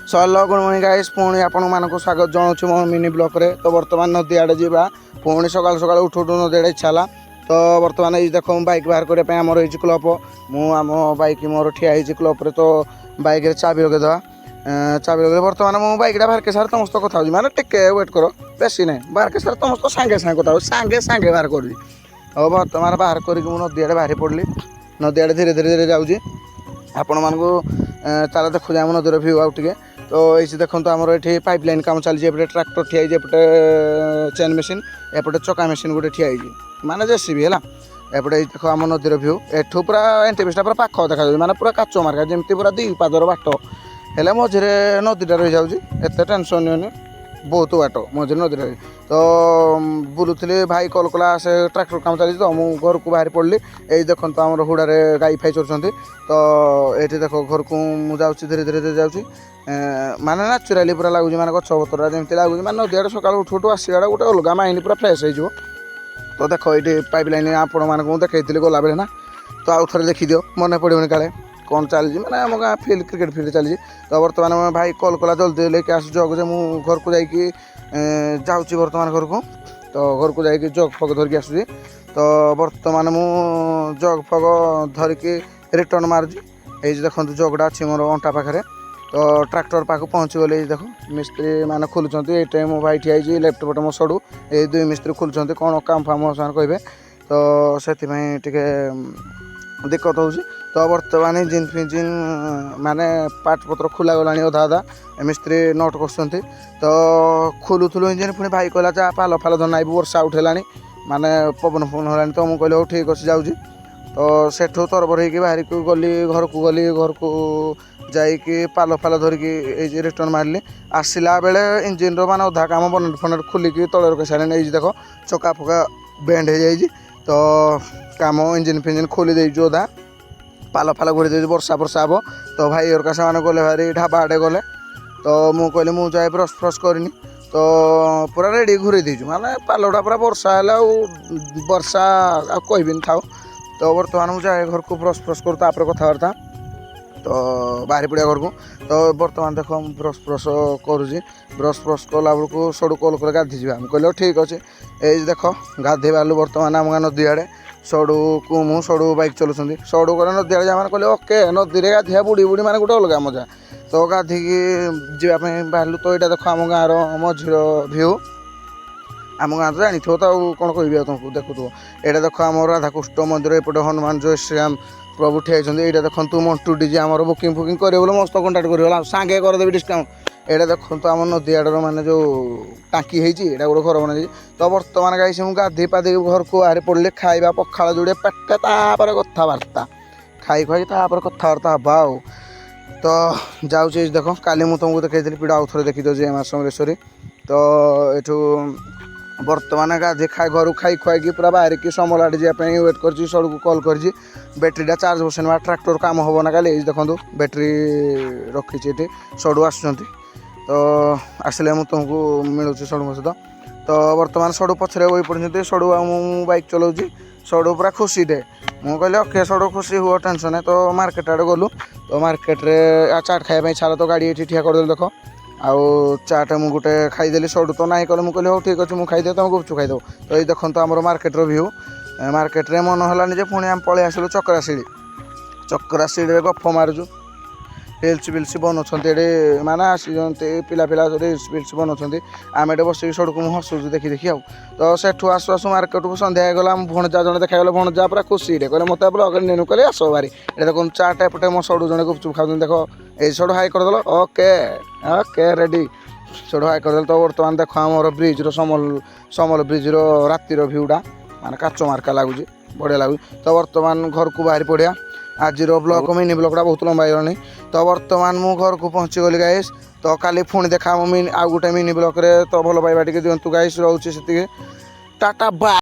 So hello good morning guys पुणी आपण मानक स्वागत जनाऊँ मो मिनी ब्लॉक रे। तो बर्तमान नदी आड़े जा पुणी सकाल सकाल उठू उठू नदी आड़े इच्छा है। तो बर्तमान ये देख बाइक बाहर करने आमर हो क्लब मुझ बाइक मोर ठिया क्लब रे। तो बाइक रे चाबी लगेदा चाबी लगे बर्तमान मो बाइक बाहर के सारे समस्त कथा हो माने टिके वेट करो बेसी ना बाहर के सारे समस्त सांगे सांगे कथा सांगे सांगे बाहर कर बर्तमान बाहर करके नदी आड़े बाहरी पड़ी नदी आड़े धीरे धीरे धीरे जाऊँगी आपण मानक ताल देखु जाए नदीर भ्यू आउ टे। तो ये देखो आमर ये पाइप लाइन काम चलती एपटे ट्राक्टर ठिया एपटे चेन मेसीन एपटे चका मेसीन गोटे ठिया माने जेसीबी है एपटे देख आम नदीर भ्यू एठू पूरा एंटीपीसटा पूरा पाख देखा माने पूरा काच मार्का जमी पूरा दी पादर बाट है मझे नदीटा रही जाऊँगी एत टेंशन नहीं बहुत बाट मझे नदी रही। तो बुलूली भाई कल कला से ट्राक्टर काम चली तो मुझे घर को बाहरी पड़ी यही देखो तो आम हुड़ारे गाई फाई चलुँच। तो ये देख घर को मुझे धीरे धीरे धीरे जाऊँगी माने नाचुराली पूरा लगुच माने गछ पतर जमी लगुच माने नदी आड़े सकाल उठू उठू आसवाड़ा गोटे अलग माइंड पूरा फ्रेश हो। तो देख ये पाइप लाइन आपण मानक देखी गला बेले ना तो आउ थे देखी दियो मन पड़ोनी काले कौन चली मैंने आम गाँ फिल्ड क्रिकेट फिल्ड चली। तो बर्तमान भाई कल कला जल्दी लेके आस जग जे मुझे घर को जाकि जाऊँगी बर्तमान घर को। तो घर को जाकि जग फग धरिकी आसूँ। तो बर्तमान मु जग फग धरिकी रिटर्न मारुची ये देखो जगटा अच्छी मोर अंटा पाखे। तो ट्रैक्टर पाक पहुँची गले देख मिस्त्री मैंने खोलुंट ये मो भाई ठिया लेफ्ट पटे मो सड़ू ये दुई मिस्त्री खोलुंट कौन काम फाम से कहे। तो से दिक्कत हो। तो बर्तमान इंजिन फिंजिन माने पार्ट पत्र खोला गला अधा अधा मिस्त्री नट कर। तो खोलुलु इंजिन पुणी भाई कहला जा पाल फाल धरना वर्षा उठेला माने पवन फवन है। तो मुझे कहली हो ठीक अच्छे जाऊँगी। तो सेठू तरबर हो बाहर को गली घर को जाइए पाल फाल धरिकी रिटर्न मारली आसला बेले इंजिन मान अधा काम बनेट फनेट खोलिकी तले रखी सारे देख चका फका बेंड हो जाए। तो काम इंजिन फिंजिन खोली देजु अधा पाल फाल घोड़ी दे वर्षा वर्षा हम। तो भाई और से गले भारी ढाबा आड़े गले। तो मुझे कहली मुझे जाए ब्रश फ्रश करनी तो पूरा रेडी घूरी दीचु माने पालटा पूरा वर्षा है वर्षा कहबी था। तो बर्तमान मुझे जाए घर को ब्रश फ्रश करूँ तापर कथबार्ता तो बाहरी पड़ा घर को। तो बर्तमान देख ब्रश फ्रश करुँची ब्रश फ्रश कला बेलू सड़ू कल कर गाधी जा कहले ठीक अच्छे ये देख गाधे बालू बर्तमान आम गाँ नदी आड़े सड़ू को मु सड़ू बाइक चलुँच सड़ू कले नदी आड़े जाने कहले ओके नदी में गाधिया बुड़ी बुड़ी माने गोटे अलग मजा। तो गाधिकी जावाई बाहर। तो यहाँ देख आम गाँव मझीर भ्यू आम गाँव तो जानी तो कौन कह तुमको देखु ये देख आम राधाकृष्ण मंदिर एपटे हनुमान जय श्रीराम प्रभु ठिया ये देखु मंटू डीजे आम बुकिंग फुकिंग करे मस्त कंटाक्ट कर सांगे करदेवी डिस्काउंट। ये देखो आम नदी आड़र माने जो टाँकी है गोटे घर बना। तो बर्तमान गाई से गाधी पाधी घर को बाहरी पड़े खाଇବା पखाड़ जोड़े पेटे तापर कथबार्ता खाई खुआई तापर कथबार्ता हवा आ। तो जाऊँगी देख काली मुझे तुमको देखी पीड़ा आउ थे देखी दे माँ समलेश्वरी। तो यू बर्तमान गाधी खाई घर खाई खुआई पूरा बाहर की समल आड़े जावाई वेट कर सड़क कल कर बैटेरीटा चार्ज बसने ट्रैक्टर काम हम ना काली देखो बैटेरी रखी ये सड़ू आसुँच। तो आसले मुझे तुमको मिलूँ सड़ू सहित। तो बर्तमान सड़ू पछरे वही पड़ते सड़ू मु बाइक चलाऊँगी सड़ू पूरा खुशी टे मुझे कहले ओके सड़ू खुशी हुआ टेंशन है। तो मार्केट आड़े गलु तो मार्केट रे चाट खाइबा छाड़ तो गाड़ी ये ठिया करदे देख आउ चाट मुझे गोटे खाईदेली सड़ू तो ना कले मुझे कहली हो ठीक अच्छे मुझे खाईदे तुम गुपचुप खाईदेव। तो ये देखो आम मार्केट भ्यू मार्केट रे मन है पुणी आम पलि आसलु चक्राशीड़ी गफ मारुचु रिल्स बिल्स बनाऊँ ये माने आसी पिला पिला रिल्स बिल्स बनाऊँ आम ये बस सड़क मुझे हसुचु देखी देखी आउ। तो सेठू आसु आसु मार्केट को सन्ध्या गला भणजा जड़े देखा गला भणजा पूरा खुशी कहले मत ब्लग नेनु कहले आस बारी ये देख चाट एपटे मो सड़ू जड़े गुपचुप खाऊँ देख ये सड़ू हाई करदेल ओके ओके रेडी सड़ू हाई करदेल। तो बर्तमान देख आमर ब्रिज समल ब्रिज रातिर भ्यूटा माने काच मार्का लगुच बढ़िया लगुच। तो बर्तमान घर को बाहरी पड़ा आज ब्लॉग मिनी ब्लॉगटा बहुत लंबा होगा। तो बर्तमान मु घर को पहुँची गली गाइस। तो काली पुणी देखा आउ गोटे मिनी ब्लॉग रे। तो भल पाइबा टे दिंतु गाइस रोचे से टाटा बाय।